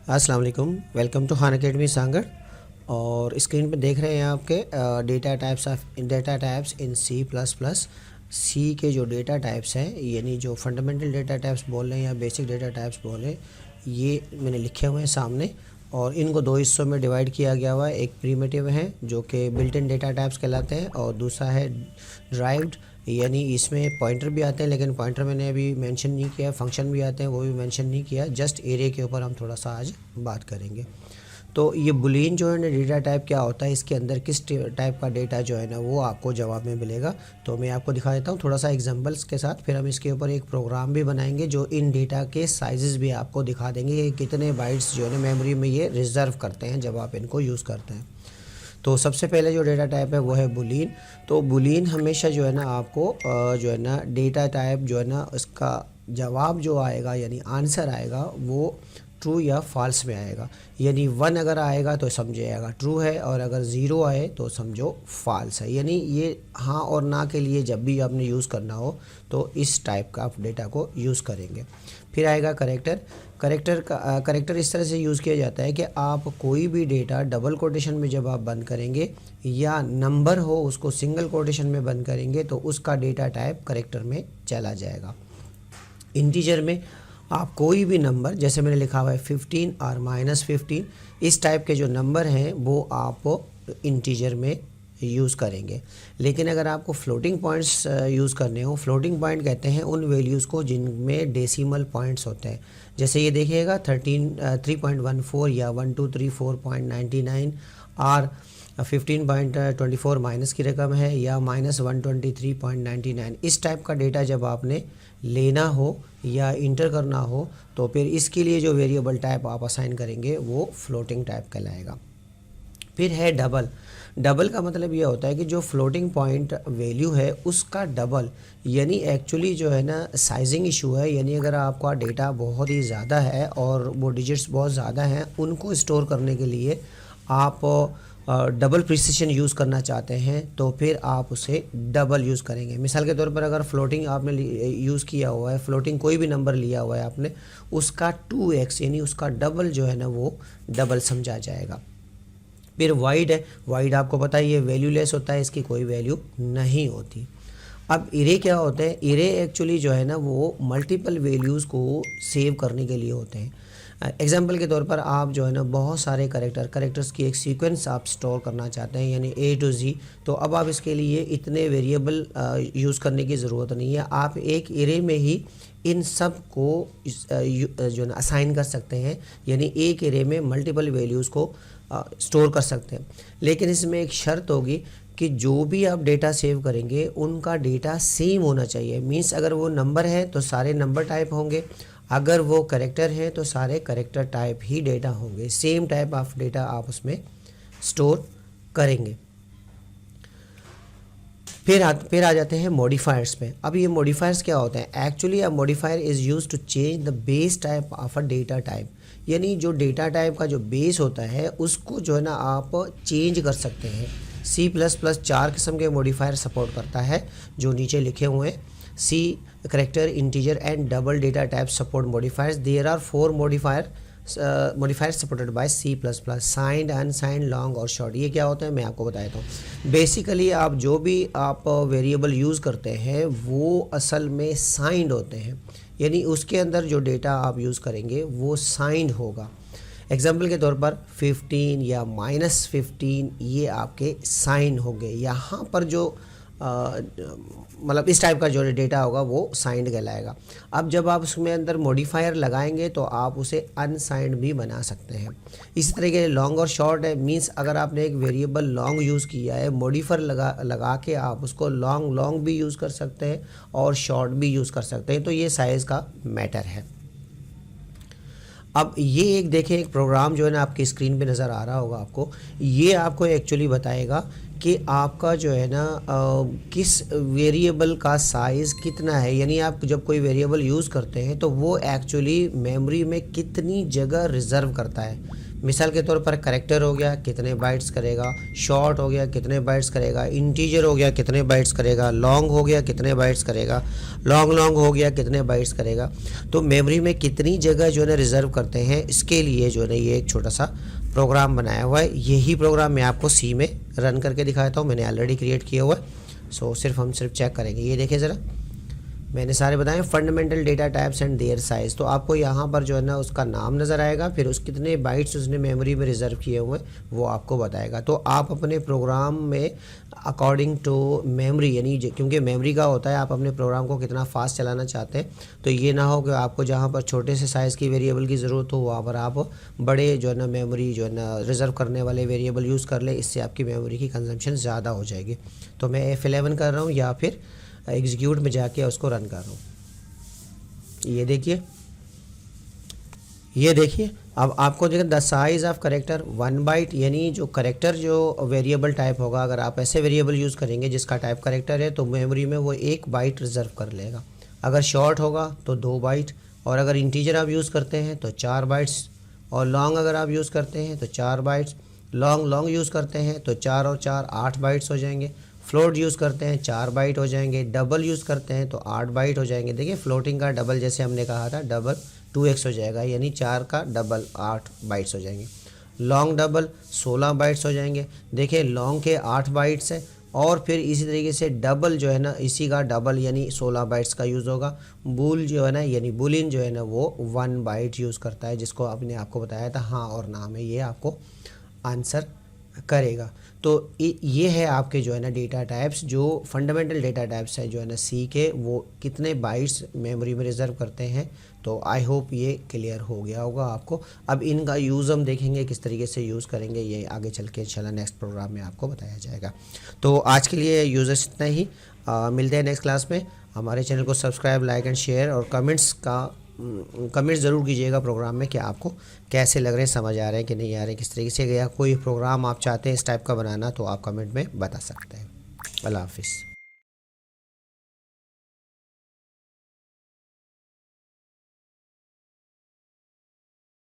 अस्सलाम वालेकुम, welcome to Khan Academy सांगड़। और स्क्रीन पे देख रहे हैं आपके data types in C plus plus. C के जो डेटा टाइप्स हैं, यानी जो फंडामेंटल डेटा टाइप्स बोल रहे हैं या बेसिक डेटा टाइप्स बोल रहे हैं, ये मैंने लिखे हुए हैं सामने। और इनको दो हिस्सों में डिवाइड किया गया हुआ है। एक प्रीमिटिव है जो कि बिल्ट इन डेटा टाइप्स कहलाते हैं, और दूसरा है ड्राइव्ड, यानी इसमें पॉइंटर भी आते हैं, लेकिन पॉइंटर मैंने अभी मेंशन नहीं किया। फंक्शन भी आते हैं, वो भी मेंशन नहीं किया। जस्ट एरे के ऊपर हम थोड़ा सा आज बात करेंगे। तो ये बुलियन जो है ना डेटा टाइप क्या होता है, इसके अंदर किस टाइप का डेटा जो है ना वो आपको जवाब में मिलेगा। तो मैं आपको दिखा देता हूँ थोड़ा सा एग्जांपल्स के साथ, फिर हम इसके ऊपर एक प्रोग्राम भी बनाएंगे जो इन डेटा के साइजेस भी आपको दिखा देंगे कि कितने बाइट्स जो है ना मेमोरी में ये रिजर्व करते हैं जब आप इनको यूज़ करते हैं। तो सबसे पहले जो डेटा टाइप है वो है बुलियन। तो बुलियन हमेशा जो है ना आपको जो है ना डेटा टाइप जो है ना उसका जवाब जो आएगा यानी आंसर आएगा वो ट्रू या फॉल्स में आएगा। यानी 1 अगर आएगा तो समझिएगा ट्रू है, और अगर 0 आए तो समझो फॉल्स है। यानी ये हाँ और ना के लिए जब भी आपने यूज़ करना हो तो इस टाइप का आप डेटा को यूज़ करेंगे। फिर आएगा करेक्टर। करेक्टर इस तरह से यूज़ किया जाता है कि आप कोई भी डेटा डबल कोटेशन में जब आप बंद करेंगे या नंबर हो उसको सिंगल कोटेशन में बंद करेंगे तो उसका डेटा टाइप करेक्टर में चला जाएगा। इंटीजर में आप कोई भी नंबर, जैसे मैंने लिखा हुआ है 15 और -15, इस टाइप के जो नंबर हैं वो आप इंटीजर में यूज़ करेंगे। लेकिन अगर आपको फ्लोटिंग पॉइंट्स यूज़ करने हो, फ्लोटिंग पॉइंट कहते हैं उन वैल्यूज़ को जिनमें डेसिमल पॉइंट्स होते हैं। जैसे ये देखिएगा 3.14 या 1234.99 और 15.24 माइनस की रकम है, या -123.99। इस टाइप का डेटा जब आपने लेना हो या इंटर करना हो तो फिर इसके लिए जो वेरिएबल टाइप आप असाइन करेंगे वो फ्लोटिंग टाइप कहलाएगा। फिर है डबल। डबल का मतलब ये होता है कि जो फ्लोटिंग पॉइंट वैल्यू है उसका डबल, यानी एक्चुअली जो है ना साइजिंग इशू है। यानी अगर आपका डेटा बहुत ही ज़्यादा है और वो डिजिट्स बहुत ज़्यादा हैं, उनको स्टोर करने के लिए आप डबल प्रिसिशन यूज़ करना चाहते हैं तो फिर आप उसे डबल यूज़ करेंगे। मिसाल के तौर पर अगर फ्लोटिंग आपने यूज़ किया हुआ है, फ्लोटिंग कोई भी नंबर लिया हुआ है आपने, उसका 2x यानी उसका डबल जो है ना वो डबल समझा जाएगा। फिर वाइड है। वाइड आपको पता है ये वैल्यूलेस होता है, इसकी कोई वैल्यू नहीं होती। अब इरे क्या होते हैं? इरे एक्चुअली जो है ना वो मल्टीपल वैल्यूज़ को सेव करने के लिए होते हैं। एग्जाम्पल के तौर पर आप जो है ना बहुत सारे करेक्टर्स की एक सीक्वेंस आप स्टोर करना चाहते हैं, यानी A to Z। तो अब आप इसके लिए इतने वेरिएबल यूज़ करने की ज़रूरत नहीं है। आप एक इरे में ही इन सब को जो है ना असाइन कर सकते हैं, यानी एक इरे में मल्टीपल वैल्यूज़ को स्टोर कर सकते हैं। लेकिन इसमें एक शर्त होगी कि जो भी आप डेटा सेव करेंगे उनका डेटा सेम होना चाहिए। मीन्स अगर वो नंबर है तो सारे नंबर टाइप होंगे, अगर वो करेक्टर है तो सारे करेक्टर टाइप ही डेटा होंगे। सेम टाइप ऑफ डेटा आप उसमें स्टोर करेंगे। फिर आ जाते हैं मॉडिफायर्स पे। अब ये मॉडिफायर्स क्या होते हैं? Actually a modifier is use to change the base type of a data type. यानी जो डेटा टाइप का जो बेस होता है उसको जो है ना आप चेंज कर सकते हैं। C++ 4 किस्म के मॉडिफायर सपोर्ट करता है जो नीचे लिखे हुए हैं। C character, integer and double data type support modifiers. There are 4 modifiers supported by C++, signed, unsigned, long और शॉर्ट। ये क्या होता है मैं आपको बता देता हूँ। बेसिकली आप जो भी आप वेरिएबल यूज़ करते हैं वो असल में साइंड होते हैं, यानी उसके अंदर जो डेटा आप यूज़ करेंगे वो साइंड होगा। एग्जाम्पल के तौर पर 15 या -15 ये आपके साइन होंगे। यहाँ पर जो मतलब इस टाइप का जो डेटा होगा वो साइंड कहलाएगा। अब जब आप उसमें अंदर मॉडिफायर लगाएंगे तो आप उसे अनसाइंड भी बना सकते हैं। इसी तरीके से लॉन्ग और शॉर्ट है। मींस अगर आपने एक वेरिएबल लॉन्ग यूज़ किया है, मॉडिफायर लगा के आप उसको लॉन्ग भी यूज़ कर सकते हैं और शॉर्ट भी यूज़ कर सकते हैं। तो ये साइज़ का मैटर है। अब ये एक देखें, एक प्रोग्राम जो है ना आपकी स्क्रीन पे नज़र आ रहा होगा आपको। ये आपको एक्चुअली बताएगा कि आपका जो है ना किस वेरिएबल का साइज़ कितना है। यानी आप जब कोई वेरिएबल यूज़ करते हैं तो वो एक्चुअली मेमोरी में कितनी जगह रिज़र्व करता है। मिसाल के तौर पर कैरेक्टर हो गया कितने बाइट्स करेगा, शॉर्ट हो गया कितने बाइट्स करेगा, इंटीजर हो गया कितने बाइट्स करेगा, लॉन्ग हो गया कितने बाइट्स करेगा, लॉन्ग हो गया कितने बाइट्स करेगा। तो मेमोरी में कितनी जगह जो है ना रिज़र्व करते हैं, इसके लिए जो है ना ये एक छोटा सा प्रोग्राम बनाया हुआ है। यही प्रोग्राम मैं आपको सी में रन करके दिखाता हूँ, मैंने ऑलरेडी क्रिएट किया हुआ है। सो हम सिर्फ चेक करेंगे। ये देखें ज़रा, मैंने सारे बताए fundamental data types and their size. तो आपको यहाँ पर जो है ना उसका नाम नज़र आएगा, फिर उस कितने बाइट्स उसने मेमोरी में रिज़र्व किए हुए वो आपको बताएगा। तो आप अपने प्रोग्राम में अकॉर्डिंग टू मेमोरी, यानी क्योंकि मेमोरी का होता है आप अपने प्रोग्राम को कितना फास्ट चलाना चाहते हैं, तो ये ना हो कि आपको जहाँ पर छोटे से साइज़ की वेरिएबल की ज़रूरत हो वहाँ पर आप बड़े जो है ना मेमोरी जो है ना रिज़र्व करने वाले वेरिएबल यूज़ कर ले, इससे आपकी मेमोरी की कंजम्पशन ज़्यादा हो जाएगी। तो मैं F11 कर रहा हूँ या फिर एग्जीक्यूट में जाके उसको रन कर रहा हूँ। ये देखिए अब आपको देखिए the size of character 1 byte, यानी जो करेक्टर जो वेरिएबल टाइप होगा, अगर आप ऐसे वेरिएबल यूज़ करेंगे जिसका टाइप करेक्टर है तो मेमोरी में वो 1 बाइट रिज़र्व कर लेगा। अगर शॉर्ट होगा तो 2 बाइट, और अगर इंटीजर आप यूज़ करते हैं तो 4 बाइट्स, और लॉन्ग अगर आप यूज़ करते हैं तो 4 बाइट्स, लॉन्ग यूज़ करते हैं तो 4 और 4 8 बाइट्स हो जाएंगे। फ्लोट यूज़ करते हैं 4 बाइट हो जाएंगे, डबल यूज़ करते हैं तो 8 बाइट हो जाएंगे। देखिए फ्लोटिंग का डबल जैसे हमने कहा था डबल 2x हो जाएगा, यानी 4 का डबल 8 बाइट्स हो जाएंगे। लॉन्ग डबल 16 बाइट्स हो जाएंगे। देखिए लॉन्ग के 8 बाइट्स है, और फिर इसी तरीके से डबल जो है ना इसी का डबल यानी 16 बाइट्स का यूज़ होगा। बूल जो है ना यानी बुलियन जो है ना वो 1 बाइट यूज़ करता है, जिसको आपने आपको बताया था हाँ और ना में ये आपको आंसर करेगा। तो ये है आपके जो है ना डेटा टाइप्स, जो फंडामेंटल डेटा टाइप्स है जो है ना सी के, वो कितने बाइट्स मेमोरी में रिज़र्व करते हैं। तो आई होप ये क्लियर हो गया होगा आपको। अब इनका यूज़ हम देखेंगे किस तरीके से यूज़ करेंगे, ये आगे चल के इंशाल्लाह नेक्स्ट प्रोग्राम में आपको बताया जाएगा। तो आज के लिए यूज़र्स इतना ही, मिलते हैं नेक्स्ट क्लास में। हमारे चैनल को सब्सक्राइब, लाइक एंड शेयर, और कमेंट्स ज़रूर कीजिएगा प्रोग्राम में कि आपको कैसे लग रहे हैं, समझ आ रहे हैं कि नहीं आ रहे, किस तरीके से गया। कोई प्रोग्राम आप चाहते हैं इस टाइप का बनाना तो आप कमेंट में बता सकते हैं। अल्लाह हाफिज़।